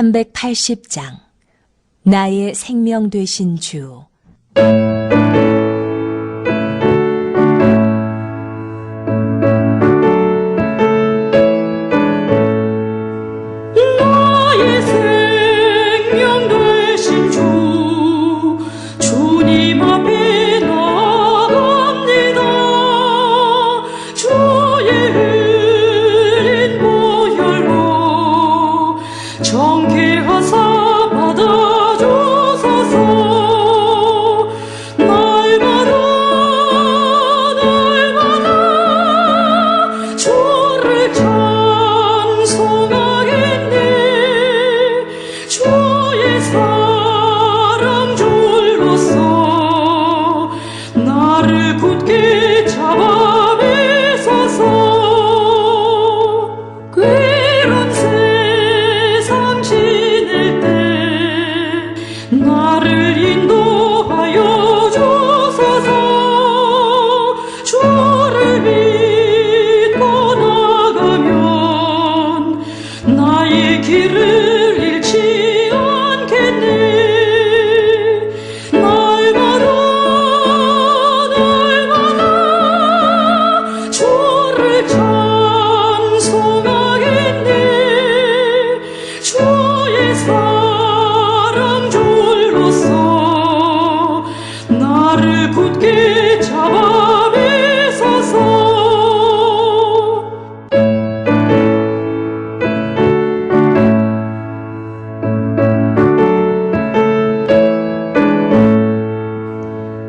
380장 나의 생명 되신 주. 나의 생명 되신 주, 주님 앞에 나갑니다. 주의 흘린 보혈로 정케하사 받아주소서. 날마다 주를 찬송하겠네. 주의 사랑 줄로서 나를 굳게 잡아 매소서. 괴로운 세상 지낼 때 나를 인도하여 주소서. 주를 믿고 나가면 나의 길을 잃지 않겠네. 날마다 주를 찬송하겠네. 주의 사랑 줄로서 나를 굳게 잡아 매소서.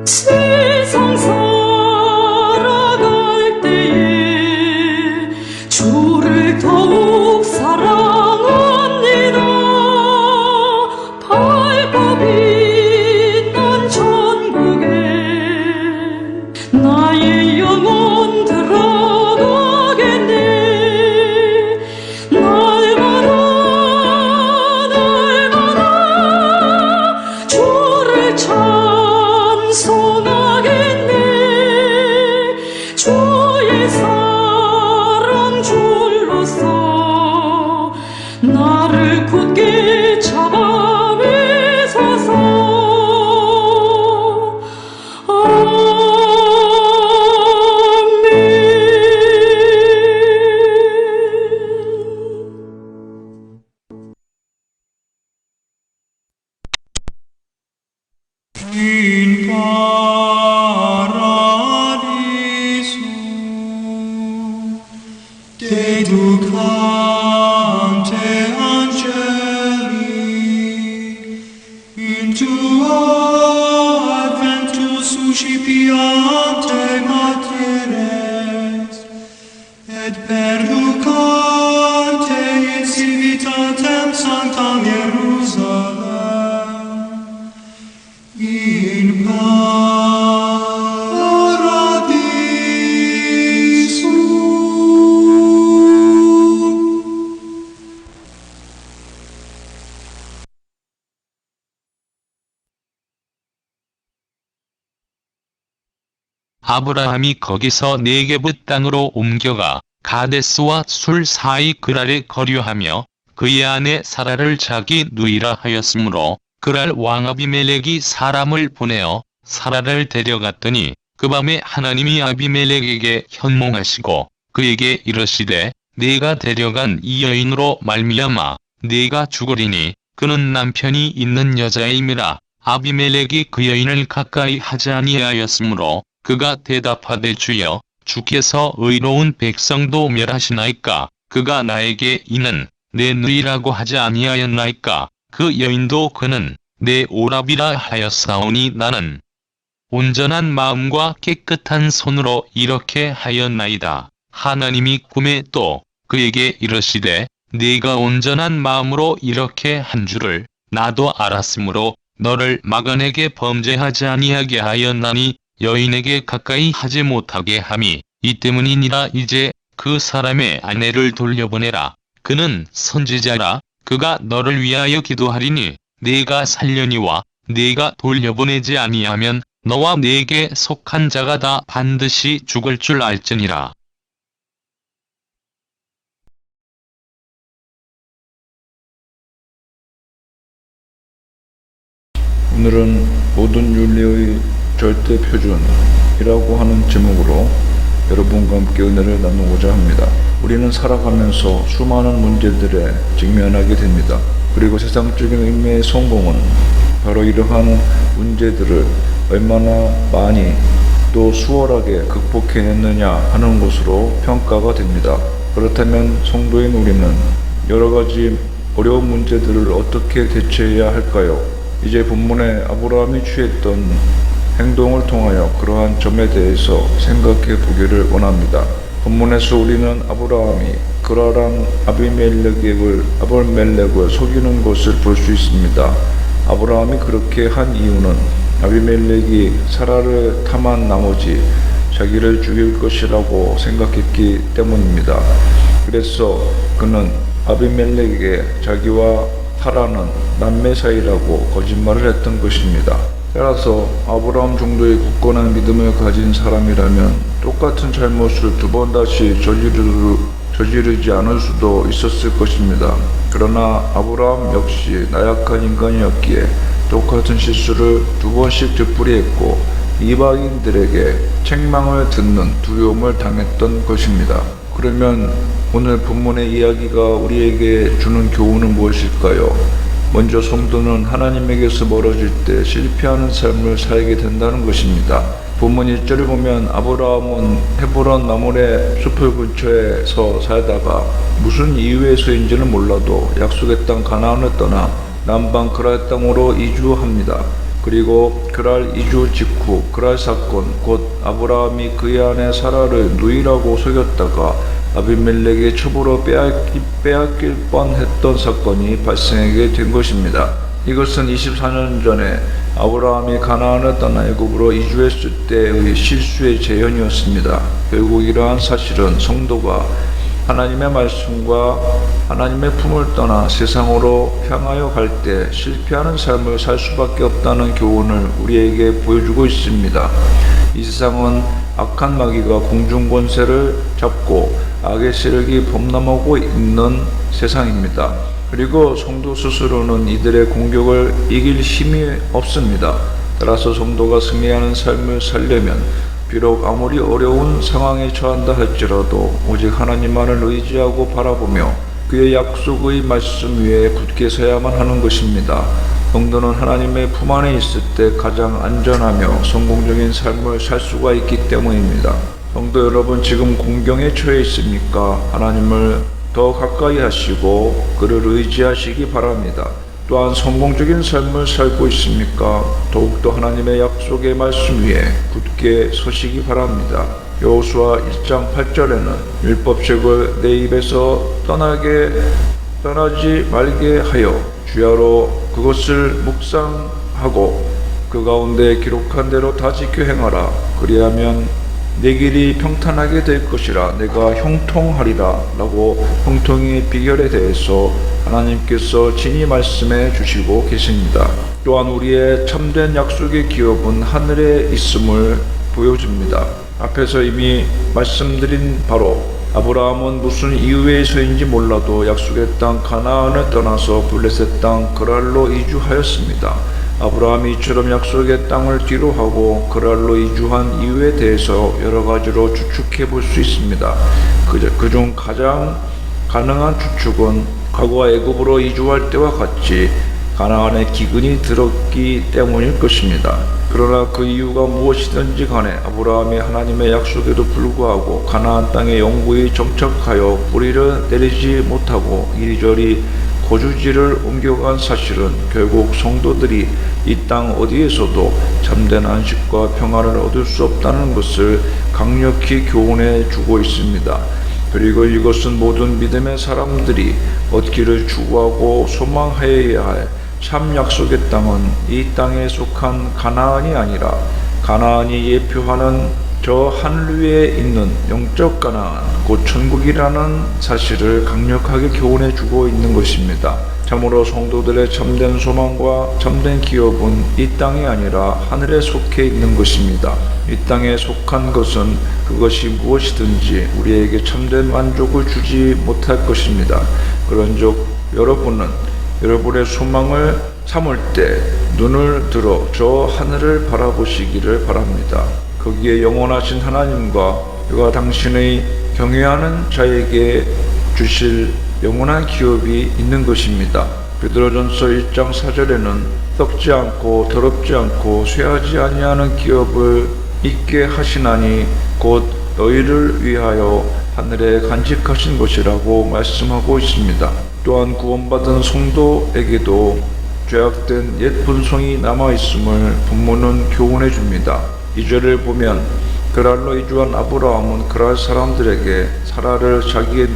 세상 살아갈 때에 주를 더욱 사랑합니다. 밝고 빛난 천국에 나의 영혼 들어가겠네. 날마다 주를 찬송하겠네. 주의 사랑 줄로서 나를 굳게 잡아 매소서. In paradiso dedicante angeli in tuo adventus suscipiante materes et perducante in civitatem sanctam Hierusalem in paradiso. 아브라함이 거기서 네게브 땅으로 옮겨가 가데스와 술 사이 그랄에 거류하며 그의 아내 사라를 자기 누이라 하였으므로 그랄 왕 아비멜렉이 사람을 보내어 사라를 데려갔더니 그 밤에 하나님이 아비멜렉에게 현몽하시고 그에게 이르시되 네가 데려간 이 여인으로 말미암아 네가 죽으리니 그는 남편이 있는 여자임이라. 아비멜렉이 그 여인을 가까이 하지 아니하였으므로 그가 대답하되 주여 주께서 의로운 백성도 멸하시나이까. 그가 나에게 이는 내 누이라고 하지 아니하였나이까. 그 여인도 그는 내 오라비라 하였사오니 나는 온전한 마음과 깨끗한 손으로 이렇게 하였나이다. 하나님이 꿈에 또 그에게 이르시되 네가 온전한 마음으로 이렇게 한 줄을 나도 알았으므로 너를 마간에게 범죄하지 아니하게 하였나니 여인에게 가까이 하지 못하게 함이 이 때문이니라. 이제 그 사람의 아내를 돌려보내라. 그는 선지자라. 그가 너를 위하여 기도하리니 네가 살려니와 네가 돌려보내지 아니하면 너와 네게 속한 자가 다 반드시 죽을 줄 알지니라. 오늘은 모든 윤리의 절대 표준이라고 하는 제목으로 여러분과 함께 은혜를 나누고자 합니다. 우리는 살아가면서 수많은 문제들에 직면하게 됩니다. 그리고 세상적인 의미의 성공은 바로 이러한 문제들을 얼마나 많이 또 수월하게 극복해냈느냐 하는 것으로 평가가 됩니다. 그렇다면 성도인 우리는 여러 가지 어려운 문제들을 어떻게 대처해야 할까요? 이제 본문에 아브라함이 취했던 행동을 통하여 그러한 점에 대해서 생각해 보기를 원합니다. 본문에서 우리는 아브라함이 그라랑 아비멜렉을 속이는 것을 볼 수 있습니다. 아브라함이 그렇게 한 이유는 아비멜렉이 사라를 탐한 나머지 자기를 죽일 것이라고 생각했기 때문입니다. 그래서 그는 아비멜렉에게 자기와 사라는 남매 사이라고 거짓말을 했던 것입니다. 따라서 아브라함 정도의 굳건한 믿음을 가진 사람이라면 똑같은 잘못을 두 번 다시 저지르지 않을 수도 있었을 것입니다. 그러나 아브라함 역시 나약한 인간이었기에 똑같은 실수를 두 번씩 되풀이했고 이방인들에게 책망을 듣는 두려움을 당했던 것입니다. 그러면 오늘 본문의 이야기가 우리에게 주는 교훈은 무엇일까요? 먼저 성도는 하나님에게서 멀어질 때 실패하는 삶을 살게 된다는 것입니다. 본문 1절을 보면 아브라함은 헤브론 마므레 숲을 근처에서 살다가 무슨 이유에서인지는 몰라도 약속의 땅 가나안을 떠나 남방 그랄 땅으로 이주합니다. 그리고 그랄 이주 직후 그랄 사건, 곧 아브라함이 그의 아내 사라를 누이라고 속였다가 아비멜렉의 첩으로 빼앗길 뻔했던 사건이 발생하게 된 것입니다. 이것은 24년 전에 아브라함이 가나안을 떠나 애굽으로 이주했을 때의 실수의 재현이었습니다. 결국 이러한 사실은 성도가 하나님의 말씀과 하나님의 품을 떠나 세상으로 향하여 갈 때 실패하는 삶을 살 수밖에 없다는 교훈을 우리에게 보여주고 있습니다. 이 세상은 악한 마귀가 공중 권세를 잡고 악의 세력이 범람하고 있는 세상입니다. 그리고 성도 스스로는 이들의 공격을 이길 힘이 없습니다. 따라서 성도가 승리하는 삶을 살려면 비록 아무리 어려운 상황에 처한다 할지라도 오직 하나님만을 의지하고 바라보며 그의 약속의 말씀 위에 굳게 서야만 하는 것입니다. 성도는 하나님의 품 안에 있을 때 가장 안전하며 성공적인 삶을 살 수가 있기 때문입니다. 성도 여러분, 지금 공경에 처해 있습니까? 하나님을 더 가까이 하시고 그를 의지하시기 바랍니다. 또한 성공적인 삶을 살고 있습니까? 더욱더 하나님의 약속의 말씀 위에 굳게 서시기 바랍니다. 여호수아 1장 8절에는 율법책을 내 입에서 떠나지 말게 하여 주야로 그것을 묵상하고 그 가운데 기록한 대로 다 지켜 행하라. 그리하면 내 길이 평탄하게 될 것이라. 내가 형통하리라. 라고 형통의 비결에 대해서 하나님께서 친히 말씀해 주시고 계십니다. 또한 우리의 참된 약속의 기업은 하늘에 있음을 보여줍니다. 앞에서 이미 말씀드린 바로 아브라함은 무슨 이유에서인지 몰라도 약속의 땅 가나안을 떠나서 블레셋 땅 그랄로 이주하였습니다. 아브라함이 이처럼 약속의 땅을 뒤로하고 그랄로 이주한 이유에 대해서 여러 가지로 추측해 볼 수 있습니다. 그중 가장 가능한 추측은 과거 애굽으로 이주할 때와 같이 가나안에 기근이 들었기 때문일 것입니다. 그러나 그 이유가 무엇이든지 간에 아브라함이 하나님의 약속에도 불구하고 가나안 땅에 영구히 정착하여 뿌리를 내리지 못하고 이리저리 거주지를 옮겨간 사실은 결국 성도들이 이 땅 어디에서도 참된 안식과 평화를 얻을 수 없다는 것을 강력히 교훈해 주고 있습니다. 그리고 이것은 모든 믿음의 사람들이 얻기를 추구하고 소망하여야 할 참 약속의 땅은 이 땅에 속한 가나안이 아니라 가나안이 예표하는 저 하늘 위에 있는 영적 가나안, 곧 천국이라는 사실을 강력하게 교훈해 주고 있는 것입니다. 참으로 성도들의 참된 소망과 참된 기업은 이 땅이 아니라 하늘에 속해 있는 것입니다. 이 땅에 속한 것은 그것이 무엇이든지 우리에게 참된 만족을 주지 못할 것입니다. 그런즉 여러분은 여러분의 소망을 삼을 때 눈을 들어 저 하늘을 바라보시기를 바랍니다. 거기에 영원하신 하나님과 그가 당신의 경외하는 자에게 주실 영원한 기업이 있는 것입니다. 베드로전서 1장 4절에는 썩지 않고 더럽지 않고 쇠하지 아니하는 기업을 있게 하시나니 곧 너희를 위하여 하늘에 간직하신 것이라고 말씀하고 있습니다. 또한 구원받은 성도에게도 죄악된 옛 본성이 남아있음을 본문은 교훈해 줍니다. 2절을 보면 그랄로 이주한 아브라함은 그랄 사람들에게 사라를 자기의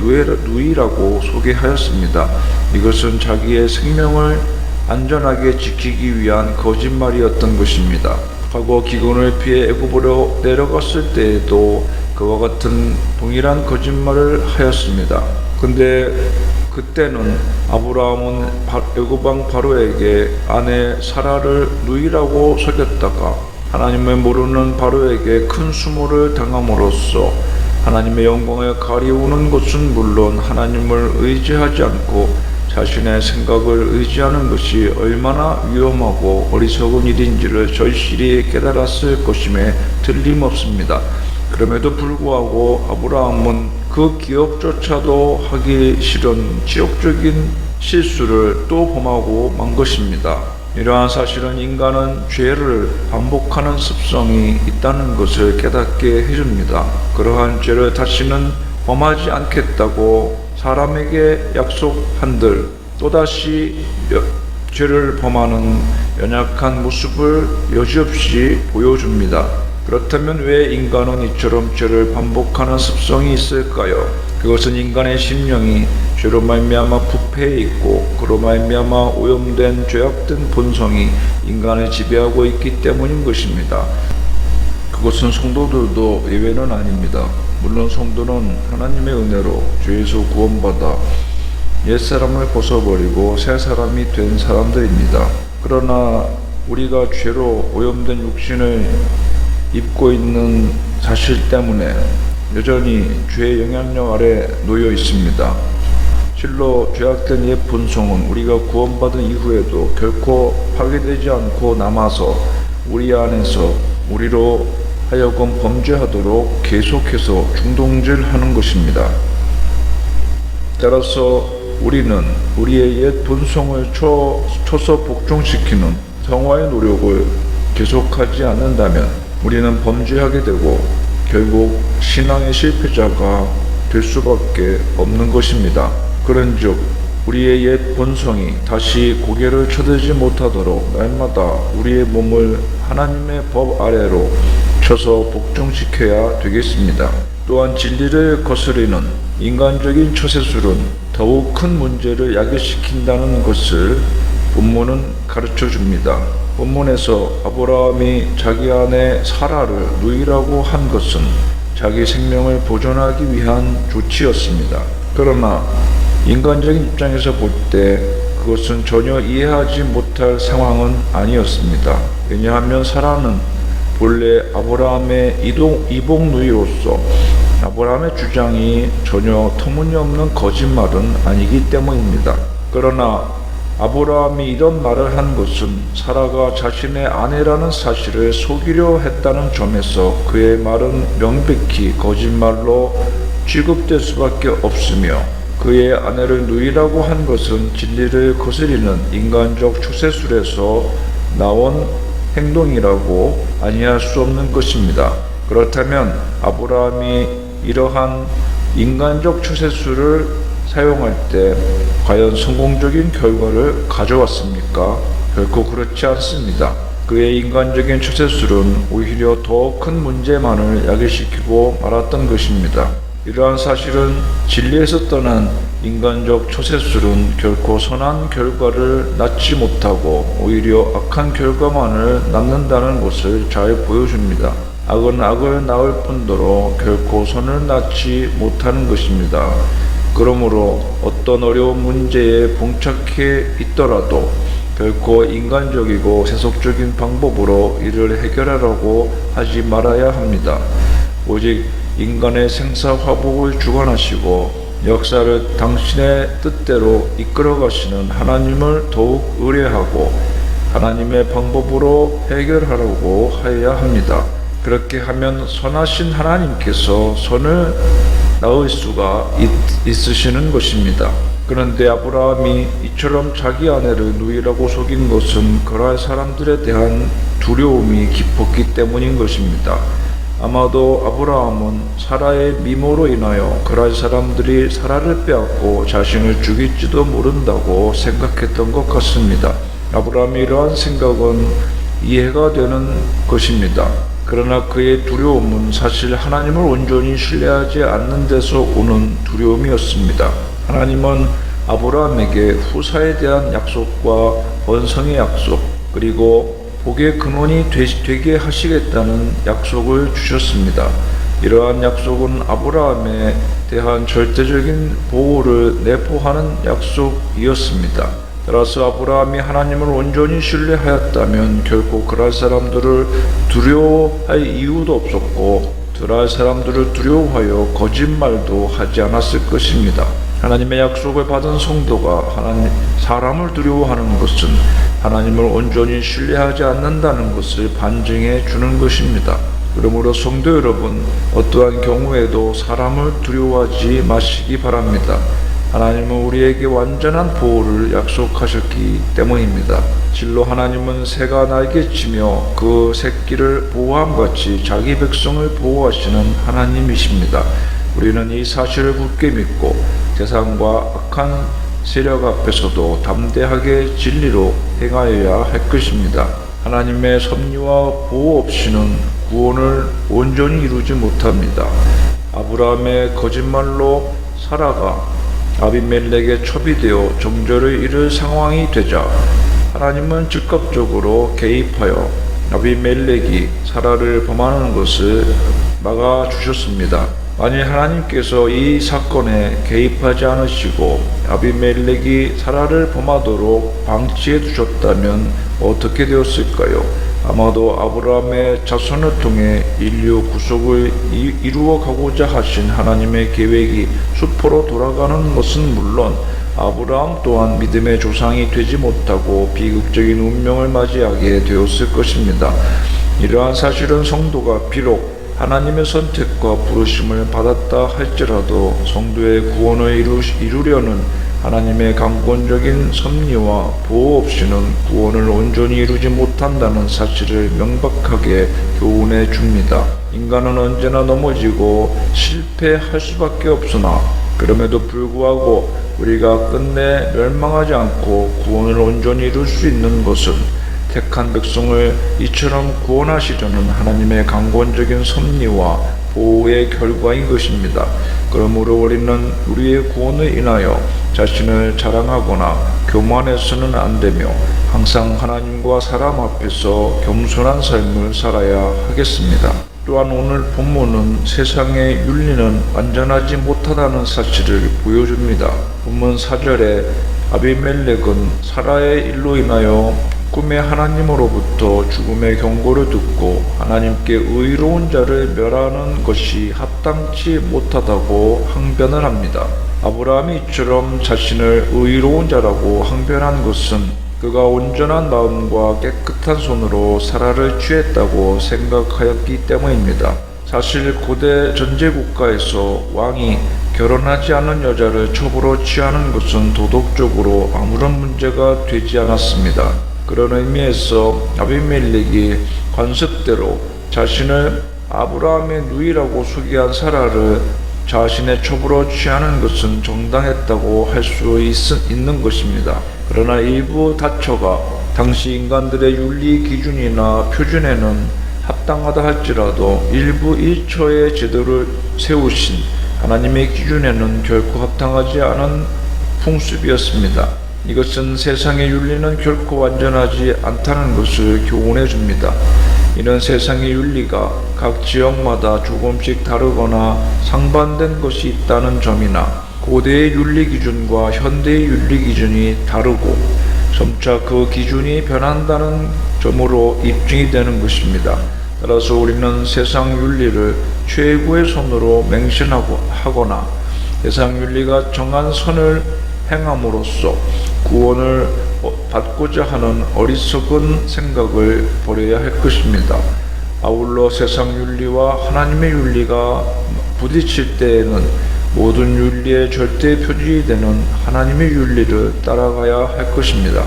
누이라고 소개하였습니다. 이것은 자기의 생명을 안전하게 지키기 위한 거짓말이었던 것입니다. 과거 기근을 피해 애굽으로 내려갔을 때에도 그와 같은 동일한 거짓말을 하였습니다. 근데 그때는 아브라함은 애굽 왕 바로에게 아내 사라를 누이라고 속였다가 하나님을 모르는 바로에게 큰 수모를 당함으로써 하나님의 영광에 가리우는 것은 물론 하나님을 의지하지 않고 자신의 생각을 의지하는 것이 얼마나 위험하고 어리석은 일인지를 절실히 깨달았을 것임에 틀림없습니다. 그럼에도 불구하고 아브라함은 그 기억조차도 하기 싫은 지옥적인 실수를 또 범하고 만 것입니다. 이러한 사실은 인간은 죄를 반복하는 습성이 있다는 것을 깨닫게 해줍니다. 그러한 죄를 다시는 범하지 않겠다고 사람에게 약속한들 또다시 죄를 범하는 연약한 모습을 여지없이 보여줍니다. 그렇다면 왜 인간은 이처럼 죄를 반복하는 습성이 있을까요? 그것은 인간의 심령이 죄로 말미암아 부패해 있고 그로 말미암아 오염된 죄악된 본성이 인간을 지배하고 있기 때문인 것입니다. 그것은 성도들도 예외는 아닙니다. 물론 성도는 하나님의 은혜로 죄에서 구원받아 옛사람을 벗어버리고 새 사람이 된 사람들입니다. 그러나 우리가 죄로 오염된 육신을 입고 있는 사실 때문에 여전히 죄의 영향력 아래 놓여 있습니다. 실로 죄악된 옛 본성은 우리가 구원받은 이후에도 결코 파괴되지 않고 남아서 우리 안에서 우리로 하여금 범죄하도록 계속해서 중동질하는 것입니다. 따라서 우리는 우리의 옛 본성을 쳐서 복종시키는 성화의 노력을 계속하지 않는다면 우리는 범죄하게 되고 결국 신앙의 실패자가 될 수밖에 없는 것입니다. 그런즉 우리의 옛 본성이 다시 고개를 쳐들지 못하도록 날마다 우리의 몸을 하나님의 법 아래로 쳐서 복종시켜야 되겠습니다. 또한 진리를 거스르는 인간적인 처세술은 더욱 큰 문제를 야기시킨다는 것을 본문은 가르쳐 줍니다. 본문에서 아브라함이 자기 아내 사라를 누이라고 한 것은 자기 생명을 보존하기 위한 조치였습니다. 그러나 인간적인 입장에서 볼 때 그것은 전혀 이해하지 못할 상황은 아니었습니다. 왜냐하면 사라는 본래 아브라함의 이복 누이로서 아브라함의 주장이 전혀 터무니없는 거짓말은 아니기 때문입니다. 그러나 아브라함이 이런 말을 한 것은 사라가 자신의 아내라는 사실을 속이려 했다는 점에서 그의 말은 명백히 거짓말로 취급될 수밖에 없으며 그의 아내를 누이라고 한 것은 진리를 거스리는 인간적 추세술에서 나온 행동이라고 아니할 수 없는 것입니다. 그렇다면 아브라함이 이러한 인간적 추세술을 사용할 때 과연 성공적인 결과를 가져왔습니까? 결코 그렇지 않습니다. 그의 인간적인 추세술은 오히려 더 큰 문제만을 야기시키고 말았던 것입니다. 이러한 사실은 진리에서 떠난 인간적 처세술은 결코 선한 결과를 낳지 못하고 오히려 악한 결과만을 낳는다는 것을 잘 보여줍니다. 악은 악을 낳을 뿐더러 결코 선을 낳지 못하는 것입니다. 그러므로 어떤 어려운 문제에 봉착해 있더라도 결코 인간적이고 세속적인 방법으로 이를 해결하려고 하지 말아야 합니다. 오직 인간의 생사화복을 주관하시고 역사를 당신의 뜻대로 이끌어 가시는 하나님을 더욱 의뢰하고 하나님의 방법으로 해결하라고 하여야 합니다. 그렇게 하면 선하신 하나님께서 선을 낳을 수가 있으시는 것입니다. 그런데 아브라함이 이처럼 자기 아내를 누이라고 속인 것은 그러할 사람들에 대한 두려움이 깊었기 때문인 것입니다. 아마도 아브라함은 사라의 미모로 인하여 그러할 사람들이 사라를 빼앗고 자신을 죽일지도 모른다고 생각했던 것 같습니다. 아브라함의 이러한 생각은 이해가 되는 것입니다. 그러나 그의 두려움은 사실 하나님을 온전히 신뢰하지 않는 데서 오는 두려움이었습니다. 하나님은 아브라함에게 후사에 대한 약속과 번성의 약속, 그리고 복의 근원이 되게 하시겠다는 약속을 주셨습니다. 이러한 약속은 아브라함에 대한 절대적인 보호를 내포하는 약속이었습니다. 따라서 아브라함이 하나님을 온전히 신뢰하였다면 결코 그럴 사람들을 두려워할 이유도 없었고 그럴 사람들을 두려워하여 거짓말도 하지 않았을 것입니다. 하나님의 약속을 받은 성도가 사람을 두려워하는 것은 하나님을 온전히 신뢰하지 않는다는 것을 반증해 주는 것입니다. 그러므로 성도 여러분, 어떠한 경우에도 사람을 두려워하지 마시기 바랍니다. 하나님은 우리에게 완전한 보호를 약속하셨기 때문입니다. 실로 하나님은 새가 날개치며 그 새끼를 보호함같이 자기 백성을 보호하시는 하나님이십니다. 우리는 이 사실을 굳게 믿고 세상과 악한 세력 앞에서도 담대하게 진리로 행하여야 할 것입니다. 하나님의 섭리와 보호 없이는 구원을 온전히 이루지 못합니다. 아브라함의 거짓말로 사라가 아비멜렉에 첩이되어 정절을 잃을 상황이 되자 하나님은 즉각적으로 개입하여 아비멜렉이 사라를 범하는 것을 막아주셨습니다. 만일 하나님께서 이 사건에 개입하지 않으시고 아비멜렉이 사라를 범하도록 방치해 두셨다면 어떻게 되었을까요? 아마도 아브라함의 자손을 통해 인류 구속을 이루어 가고자 하신 하나님의 계획이 수포로 돌아가는 것은 물론 아브라함 또한 믿음의 조상이 되지 못하고 비극적인 운명을 맞이하게 되었을 것입니다. 이러한 사실은 성도가 비록 하나님의 선택과 부르심을 받았다 할지라도 성도의 구원을 이루려는 하나님의 강권적인 섭리와 보호 없이는 구원을 온전히 이루지 못한다는 사실을 명백하게 교훈해 줍니다. 인간은 언제나 넘어지고 실패할 수밖에 없으나 그럼에도 불구하고 우리가 끝내 멸망하지 않고 구원을 온전히 이룰 수 있는 것은 택한 백성을 이처럼 구원하시려는 하나님의 강권적인 섭리와 보호의 결과인 것입니다. 그러므로 우리는 우리의 구원을 인하여 자신을 자랑하거나 교만해서는 안 되며 항상 하나님과 사람 앞에서 겸손한 삶을 살아야 하겠습니다. 또한 오늘 본문은 세상의 윤리는 완전하지 못하다는 사실을 보여줍니다. 본문 4절에 아비멜렉은 사라의 일로 인하여 꿈의 하나님으로부터 죽음의 경고를 듣고 하나님께 의로운 자를 멸하는 것이 합당치 못하다고 항변을 합니다. 아브라함이 이처럼 자신을 의로운 자라고 항변한 것은 그가 온전한 마음과 깨끗한 손으로 사라를 취했다고 생각하였기 때문입니다. 사실 고대 전제국가에서 왕이 결혼하지 않은 여자를 첩으로 취하는 것은 도덕적으로 아무런 문제가 되지 않았습니다. 그런 의미에서 아비멜렉이 관습대로 자신을 아브라함의 누이라고 소개한 사라를 자신의 첩으로 취하는 것은 정당했다고 할 수 있는 것입니다. 그러나 일부 다처가 당시 인간들의 윤리 기준이나 표준에는 합당하다 할지라도 일부 일처의 제도를 세우신 하나님의 기준에는 결코 합당하지 않은 풍습이었습니다. 이것은 세상의 윤리는 결코 완전하지 않다는 것을 교훈해 줍니다. 이는 세상의 윤리가 각 지역마다 조금씩 다르거나 상반된 것이 있다는 점이나 고대의 윤리 기준과 현대의 윤리 기준이 다르고 점차 그 기준이 변한다는 점으로 입증이 되는 것입니다. 따라서 우리는 세상 윤리를 최고의 선으로 맹신하거나 세상 윤리가 정한 선을 행함으로써 구원을 받고자 하는 어리석은 생각을 버려야 할 것입니다. 아울러 세상 윤리와 하나님의 윤리가 부딪힐 때에는 모든 윤리의 절대 표준이 되는 하나님의 윤리를 따라가야 할 것입니다.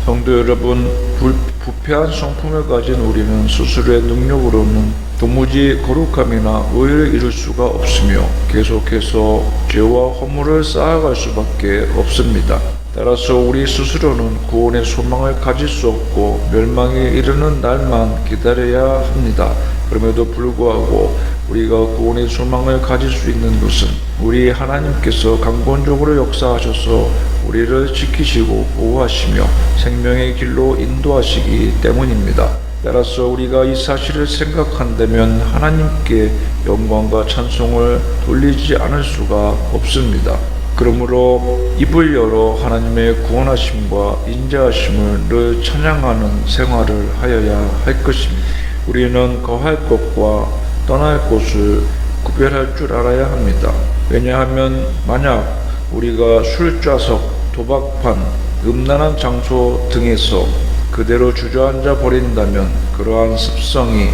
성도 여러분, 부패한 성품을 가진 우리는 스스로의 능력으로는 도무지 거룩함이나 의를 이룰 수가 없으며 계속해서 죄와 허물을 쌓아갈 수밖에 없습니다. 따라서 우리 스스로는 구원의 소망을 가질 수 없고 멸망에 이르는 날만 기다려야 합니다. 그럼에도 불구하고 우리가 구원의 소망을 가질 수 있는 것은 우리 하나님께서 강권적으로 역사하셔서 우리를 지키시고 보호하시며 생명의 길로 인도하시기 때문입니다. 따라서 우리가 이 사실을 생각한다면 하나님께 영광과 찬송을 돌리지 않을 수가 없습니다. 그러므로 입을 열어 하나님의 구원하심과 인자하심을 늘 찬양하는 생활을 하여야 할 것입니다. 우리는 거할 것과 떠날 곳을 구별할 줄 알아야 합니다. 왜냐하면 만약 우리가 술좌석, 도박판, 음란한 장소 등에서 그대로 주저앉아 버린다면 그러한 습성이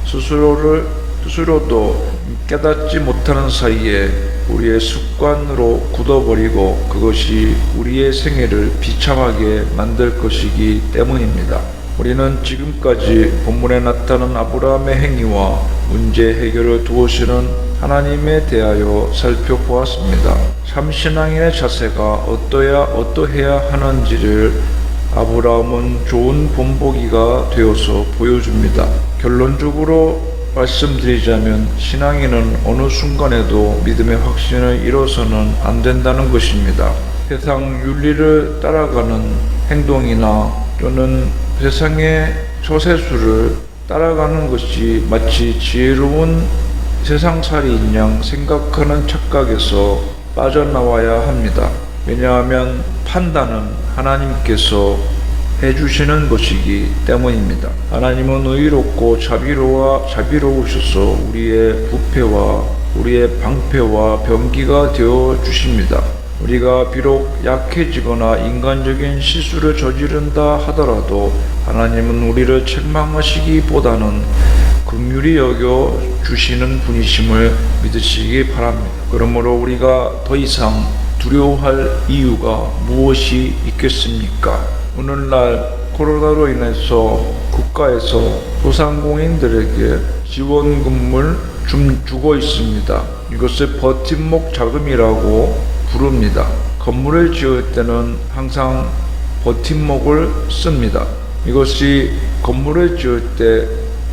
스스로도 깨닫지 못하는 사이에 우리의 습관으로 굳어버리고 그것이 우리의 생애를 비참하게 만들 것이기 때문입니다. 우리는 지금까지 본문에 나타난 아브라함의 행위와 문제 해결을 도우시는 하나님에 대하여 살펴보았습니다. 참 신앙인의 자세가 어떠해야 하는지를 아브라함은 좋은 본보기가 되어서 보여줍니다. 결론적으로 말씀드리자면 신앙인은 어느 순간에도 믿음의 확신을 잃어서는 안 된다는 것입니다. 세상 윤리를 따라가는 행동이나 또는 세상의 처세술을 따라가는 것이 마치 지혜로운 세상살이인 양 생각하는 착각에서 빠져나와야 합니다. 왜냐하면 판단은 하나님께서 해주시는 것이기 때문입니다. 하나님은 의롭고 자비로우셔서 우리의 부패와 우리의 방패와 병기가 되어 주십니다. 우리가 비록 약해지거나 인간적인 실수를 저지른다 하더라도 하나님은 우리를 책망하시기보다는 긍휼히 여겨 주시는 분이심을 믿으시기 바랍니다. 그러므로 우리가 더 이상 두려워할 이유가 무엇이 있겠습니까? 오늘날 코로나로 인해서 국가에서 소상공인들에게 지원금을 주고 있습니다. 이것을 버팀목 자금이라고 부릅니다. 건물을 지을 때는 항상 버팀목을 씁니다. 이것이 건물을 지을 때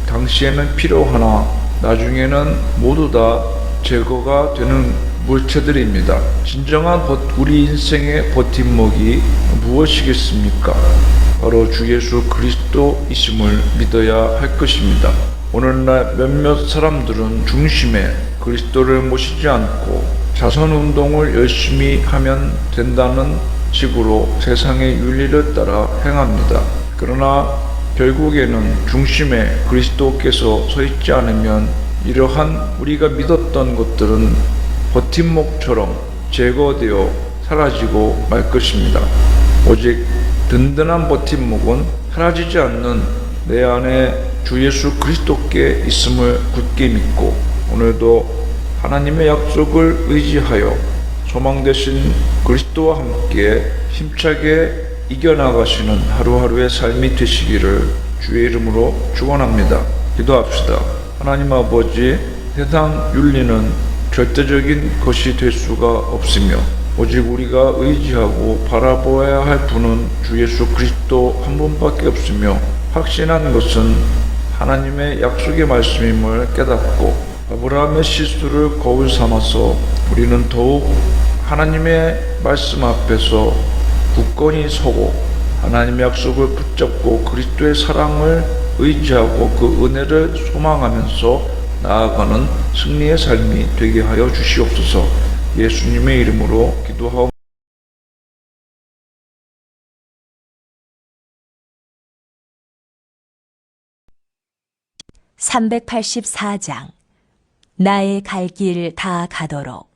당시에는 필요하나 나중에는 모두 다 제거가 되는 물체들입니다. 진정한 우리 인생의 버팀목이 무엇이겠습니까? 바로 주 예수 그리스도이심을 믿어야 할 것입니다. 오늘날 몇몇 사람들은 중심에 그리스도를 모시지 않고 자선운동을 열심히 하면 된다는 식으로 세상의 윤리를 따라 행합니다. 그러나 결국에는 중심에 그리스도께서 서 있지 않으면 이러한 우리가 믿었던 것들은 버팀목처럼 제거되어 사라지고 말 것입니다. 오직 든든한 버팀목은 사라지지 않는 내 안에 주 예수 그리스도께 있음을 굳게 믿고 오늘도 하나님의 약속을 의지하여 소망 되신 그리스도와 함께 힘차게 이겨나가시는 하루하루의 삶이 되시기를 주의 이름으로 축원합니다. 기도합시다. 하나님 아버지, 세상 윤리는 절대적인 것이 될 수가 없으며 오직 우리가 의지하고 바라보아야 할 분은 주 예수 그리스도 한 분밖에 없으며 확신한 것은 하나님의 약속의 말씀임을 깨닫고 아브라함의 실수를 거울 삼아서 우리는 더욱 하나님의 말씀 앞에서 굳건히 서고 하나님의 약속을 붙잡고 그리스도의 사랑을 의지하고 그 은혜를 소망하면서 나아가는 승리의 삶이 되게 하여 주시옵소서. 예수님의 이름으로 기도하옵나이다. 384장 나의 갈 길 다 가도록